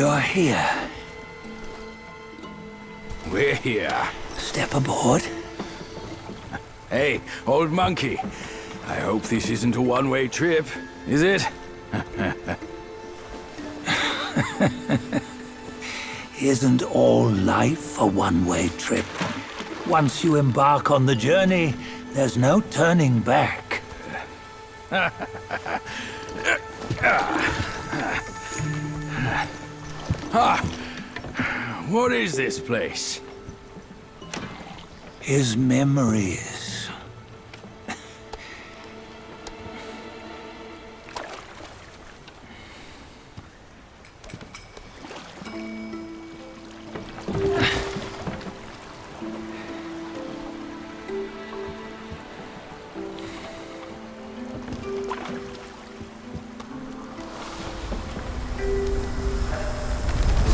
You're here. We're here. Step aboard. Hey, old monkey. I hope this isn't a one-way trip, is it? Isn't all life a one-way trip? Once you embark on the journey, there's no turning back. What is this place? His memories.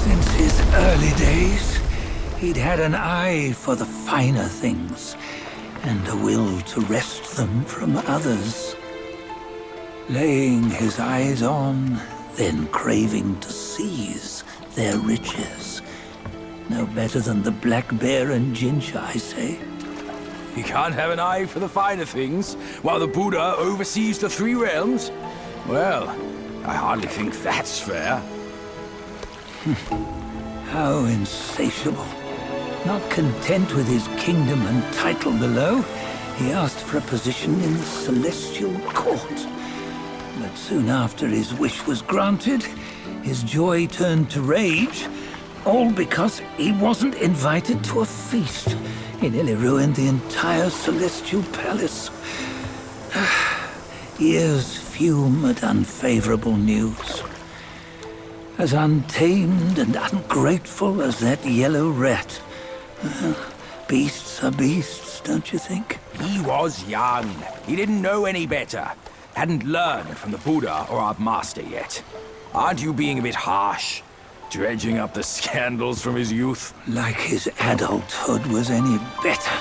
Since his early days, he'd had an eye for the finer things, and a will to wrest them from others. Laying his eyes on, then craving to seize their riches. No better than the black bear and ginger, I say. You can't have an eye for the finer things, while the Buddha oversees the three realms? Well, I hardly think that's fair. How insatiable. Not content with his kingdom and title below, he asked for a position in the celestial court. But soon after his wish was granted, his joy turned to rage, all because he wasn't invited to a feast. He nearly ruined the entire celestial palace. Ears fume at unfavorable news. As untamed and ungrateful as that yellow rat. Beasts are beasts, don't you think? He was young. He didn't know any better. Hadn't learned from the Buddha or our master yet. Aren't you being a bit harsh? Dredging up the scandals from his youth? Like his adulthood was any better.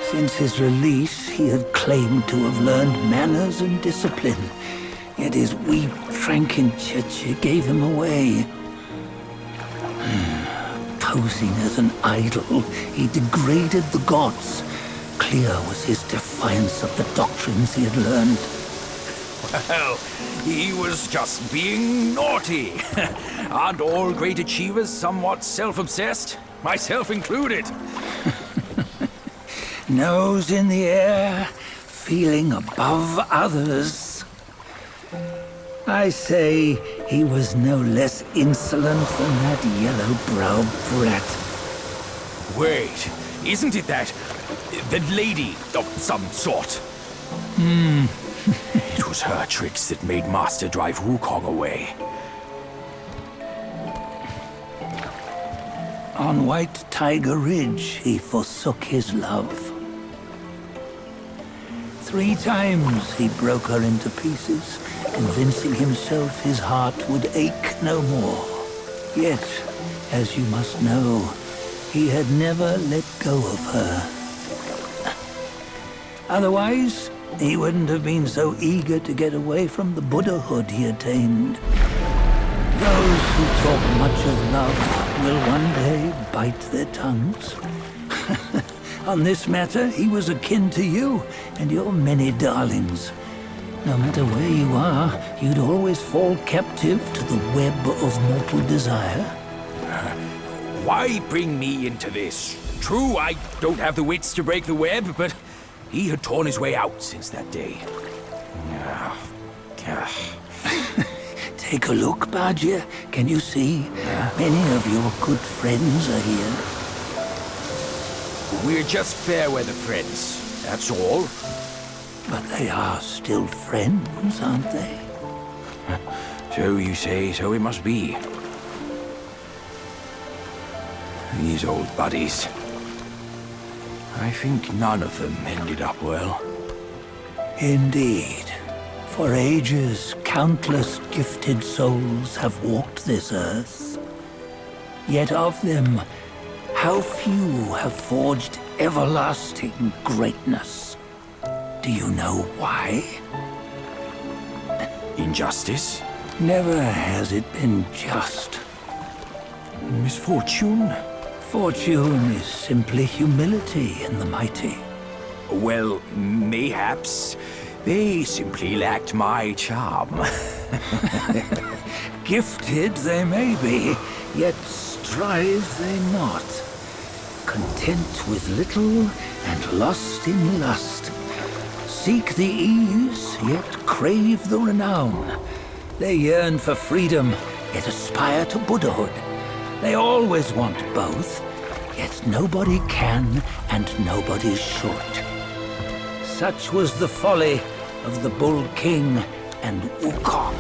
Since his release, he had claimed to have learned manners and discipline. Yet his weak Frankenchurch gave him away. Posing as an idol, he degraded the gods. Clear was his defiance of the doctrines he had learned. Well, he was just being naughty. Aren't all great achievers somewhat self-obsessed? Myself included. Nose in the air, feeling above others. I say he was no less insolent than that yellow-browed brat. Wait, isn't it that lady of some sort? It was her tricks that made Master drive Wukong away. On White Tiger Ridge, he forsook his love. 3 times he broke her into pieces, convincing himself his heart would ache no more. Yet, as you must know, he had never let go of her. Otherwise, he wouldn't have been so eager to get away from the Buddhahood he attained. Those who talk much of love will one day bite their tongues. On this matter, he was akin to you and your many darlings. No matter where you are, you'd always fall captive to the web of mortal desire. Why bring me into this? True, I don't have the wits to break the web, but he had torn his way out since that day. Take a look, Bajia. Can you see? Many of your good friends are here. We're just fair weather friends, that's all. But they are still friends, aren't they? So you say, so it must be. These old buddies. I think none of them ended up well. Indeed. For ages, countless gifted souls have walked this earth. Yet of them, how few have forged everlasting greatness? Do you know why? Injustice? Never has it been just. Misfortune? Fortune is simply humility in the mighty. Well, mayhaps they simply lacked my charm. Gifted they may be, yet strive they not. Content with little and lost in lust. Seek the ease, yet crave the renown. They yearn for freedom, yet aspire to Buddhahood. They always want both, yet nobody can and nobody should. Such was the folly of the Bull King and Wukong.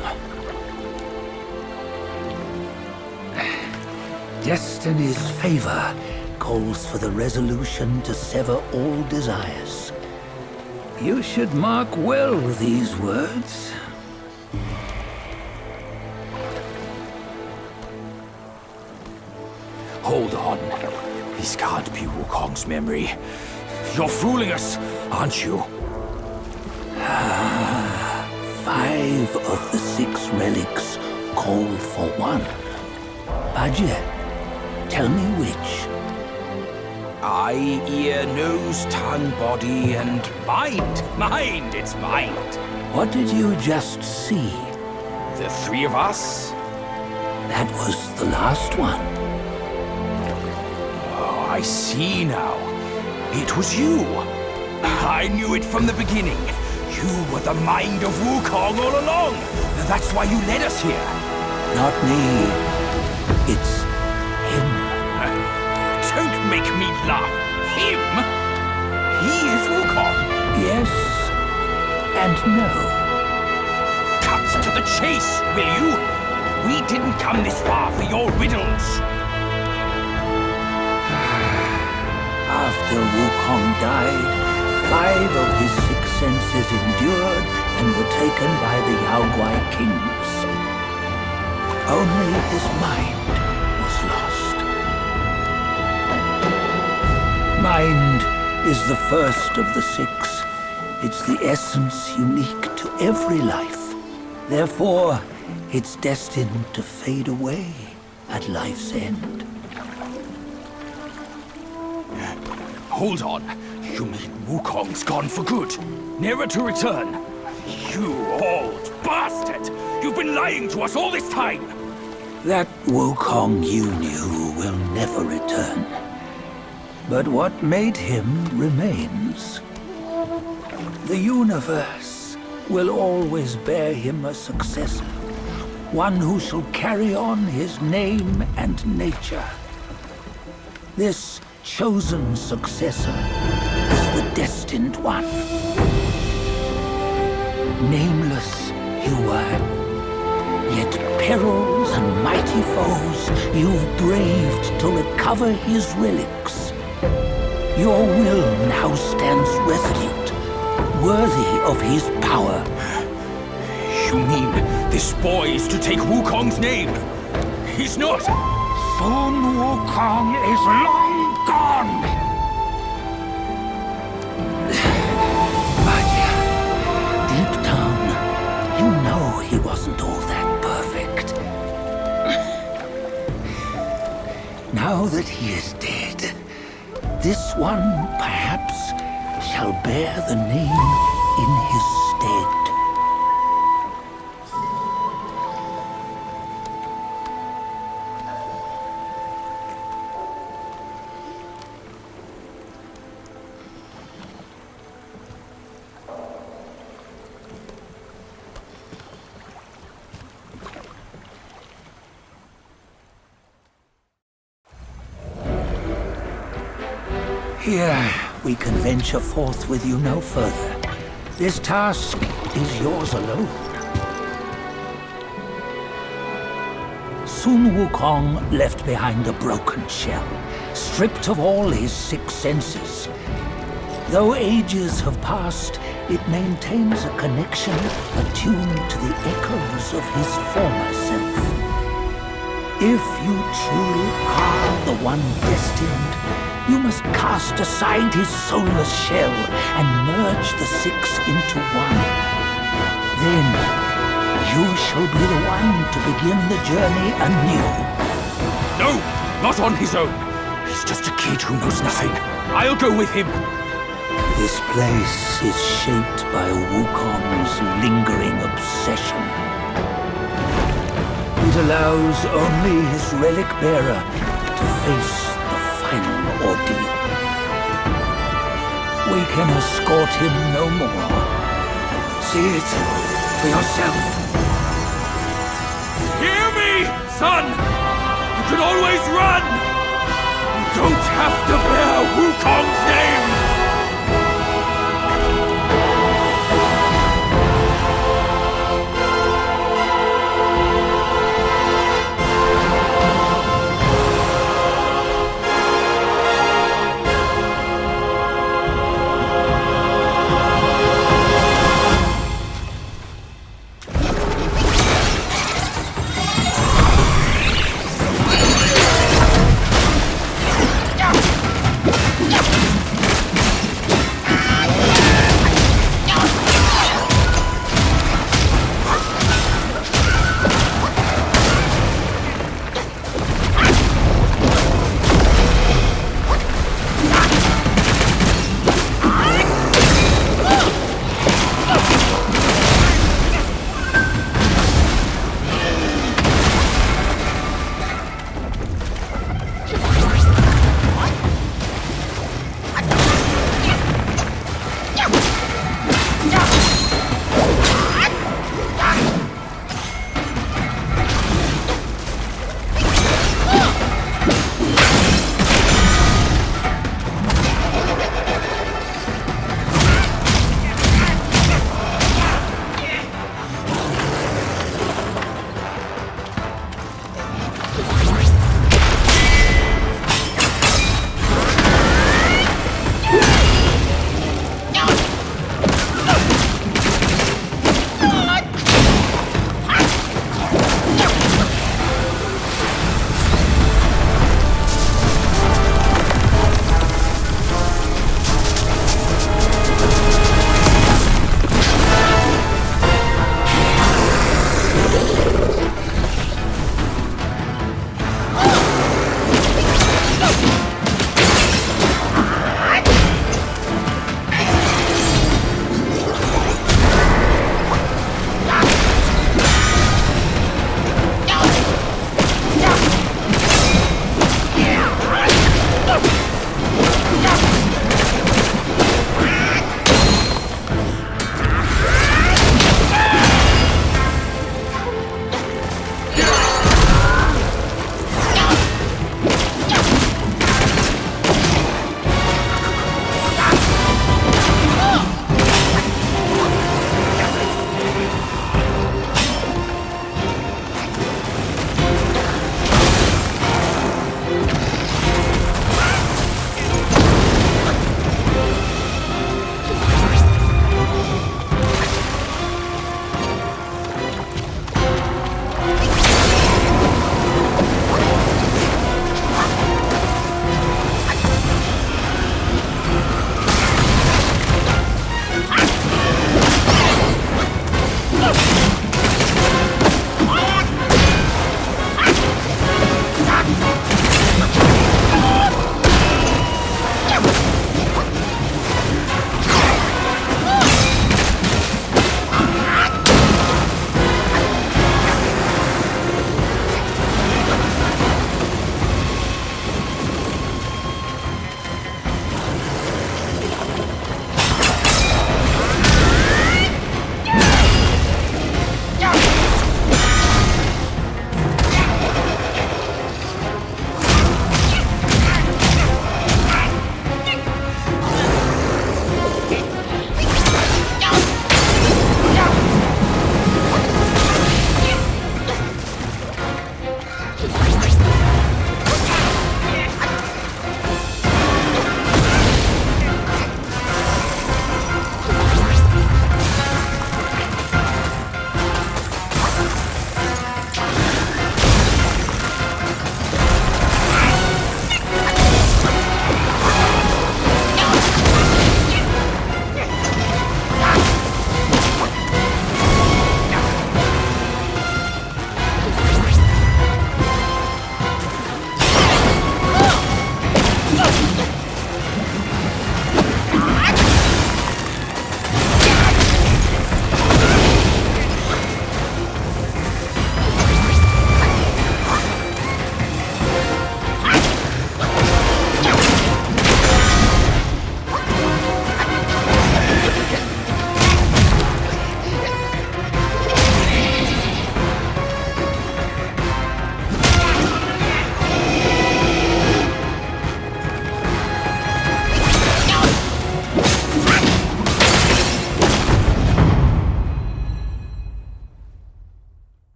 Destiny's favor calls for the resolution to sever all desires. You should mark well these words. Hold on. This can't be Wukong's memory. You're fooling us, aren't you? 5 of the 6 relics call for one. Bajie, tell me which. Eye, ear, nose, tongue, body, and mind. Mind, it's mind. What did you just see? The 3 of us? That was the last one. Oh, I see now. It was you. I knew it from the beginning. You were the mind of Wukong all along. That's why you led us here. Not me. It's him. Don't make me laugh. Him? He is Wukong. Yes and no. Cut to the chase, will you? We didn't come this far for your riddles. After Wukong died, 5 of his 6 senses endured and were taken by the Yaoguai kings. Only his mind was lost. Mind is the first of the 6. It's the essence unique to every life. Therefore, it's destined to fade away at life's end. Hold on. You mean Wukong's gone for good? Never to return? You old bastard! You've been lying to us all this time! That Wukong you knew will never return. But what made him remains. The universe will always bear him a successor. One who shall carry on his name and nature. This chosen successor is the destined one. Nameless you were, yet perils and mighty foes you've braved to recover his relics. Your will now stands resolute, worthy of his power. You mean this boy is to take Wukong's name? He's not! Sun Wukong is long gone! But deep down, you know he wasn't all that perfect. Now that he is dead, this one perhaps shall bear the name in his stead. Here, we can venture forth with you no further. This task is yours alone. Sun Wukong left behind a broken shell, stripped of all his 6 senses. Though ages have passed, it maintains a connection attuned to the echoes of his former self. If you truly are the one destined, you must cast aside his soulless shell and merge the 6 into one. Then you shall be the one to begin the journey anew. No, not on his own. He's just a kid who knows nothing. I'll go with him. This place is shaped by Wukong's lingering obsession. It allows only his relic bearer to face the final ordeal. We can escort him no more. See it for yourself. Hear me, son! You can always run! You don't have to bear Wukong's name!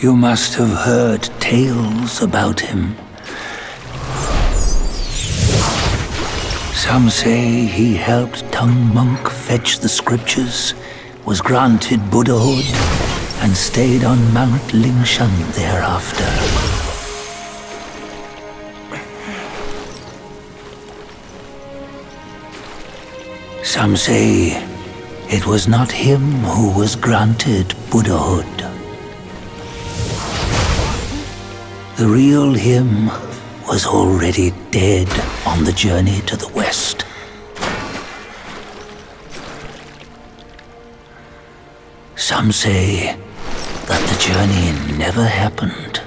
You must have heard tales about him. Some say he helped Tung Monk fetch the scriptures, was granted Buddhahood, and stayed on Mount Lingshan thereafter. Some say it was not him who was granted Buddhahood. The real him was already dead on the journey to the west. Some say that the journey never happened.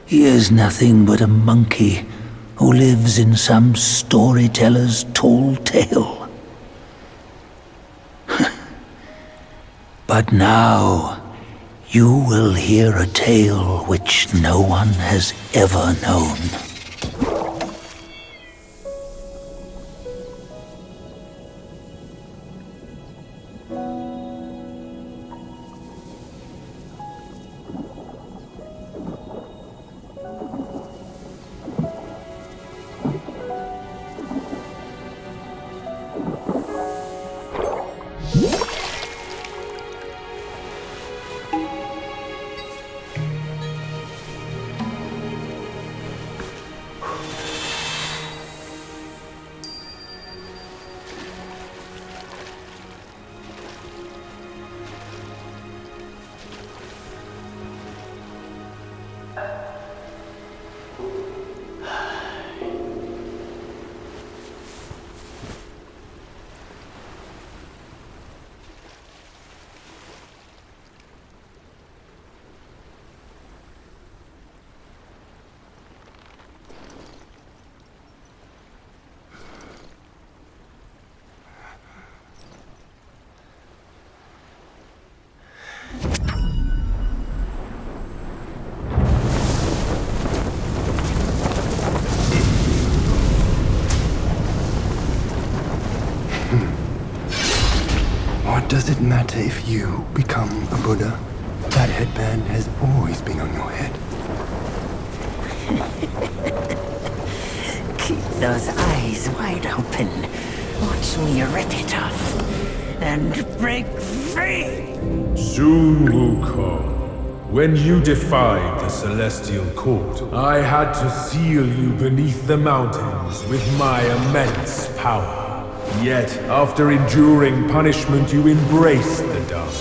He is nothing but a monkey who lives in some storyteller's tall tale. But now, you will hear a tale which no one has ever known. What does it matter if you become a Buddha? That headband has always been on your head. Keep those eyes wide open. Watch me rip it off and break free. Sun Wukong, when you defied the Celestial Court, I had to seal you beneath the mountains with my immense power. Yet, after enduring punishment, you embraced the dark,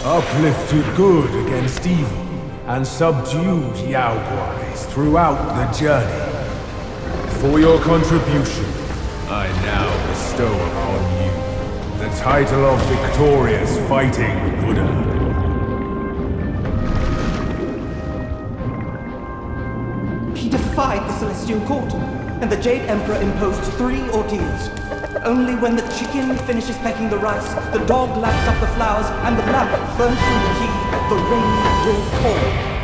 uplifted good against evil, and subdued Yaoguais throughout the journey. For your contribution, I now bestow upon you the title of Victorious Fighting Buddha. He defied the Celestial Court, and the Jade Emperor imposed 3 ordeals. Only when the chicken finishes pecking the rice, the dog laps up the flowers, and the lamp burns through the key, the rain will fall.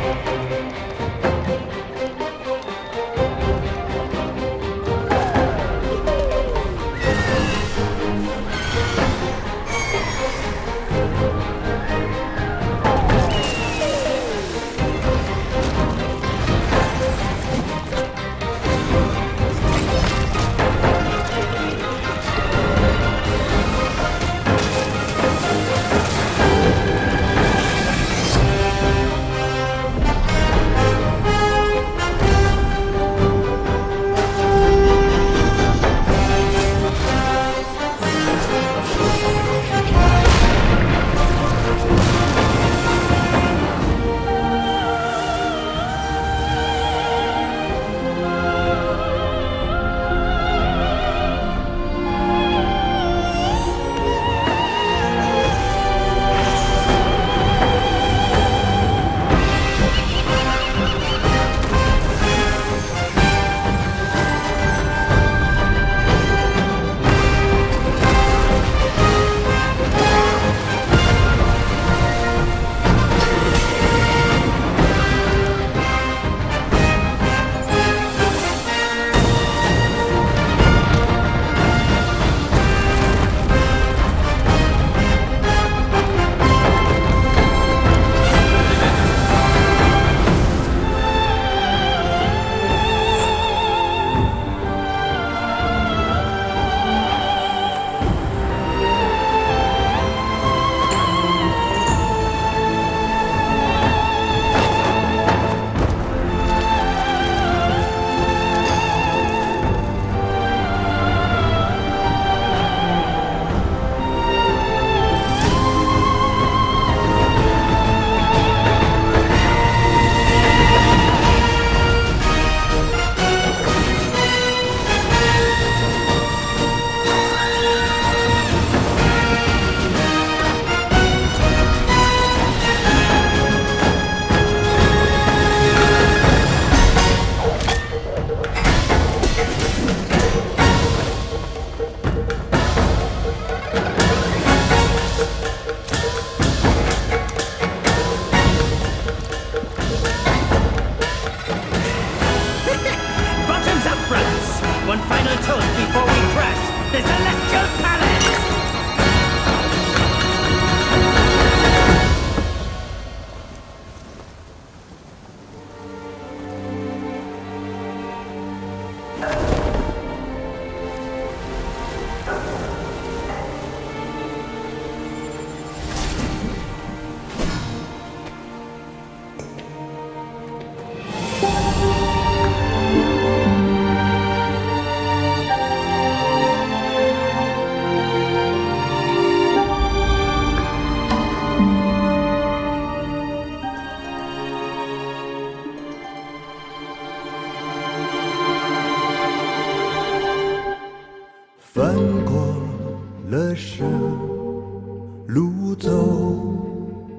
路走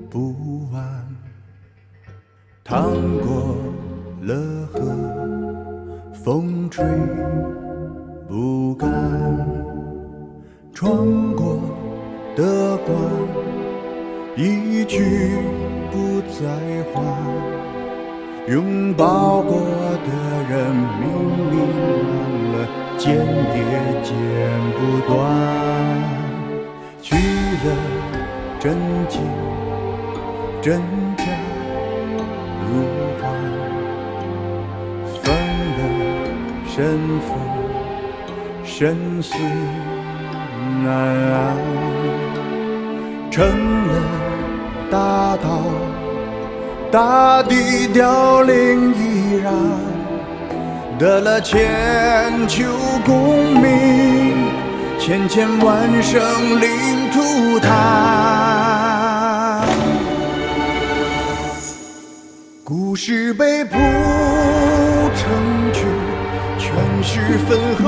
不完，趟过了河，风吹不干，穿过的关，一去不再还。拥抱过的人，明明忘了，剪也剪不断。去了真情，真假如幻，分了胜负，生死难安。成了大道，大地凋零依然，得了千秋功名，千千万生灵涂炭。故事被谱成曲，全是分合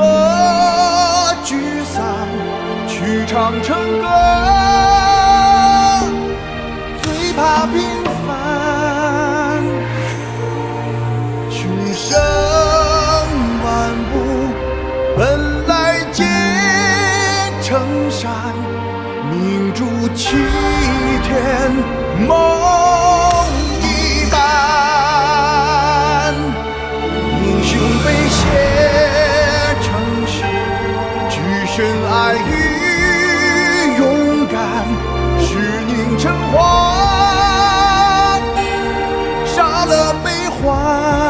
聚散，曲唱成歌，最怕平凡。群生万物本来皆成山，命主齐天梦一般。英雄被写成诗，只剩爱与勇敢，是凝成花，杀了悲欢。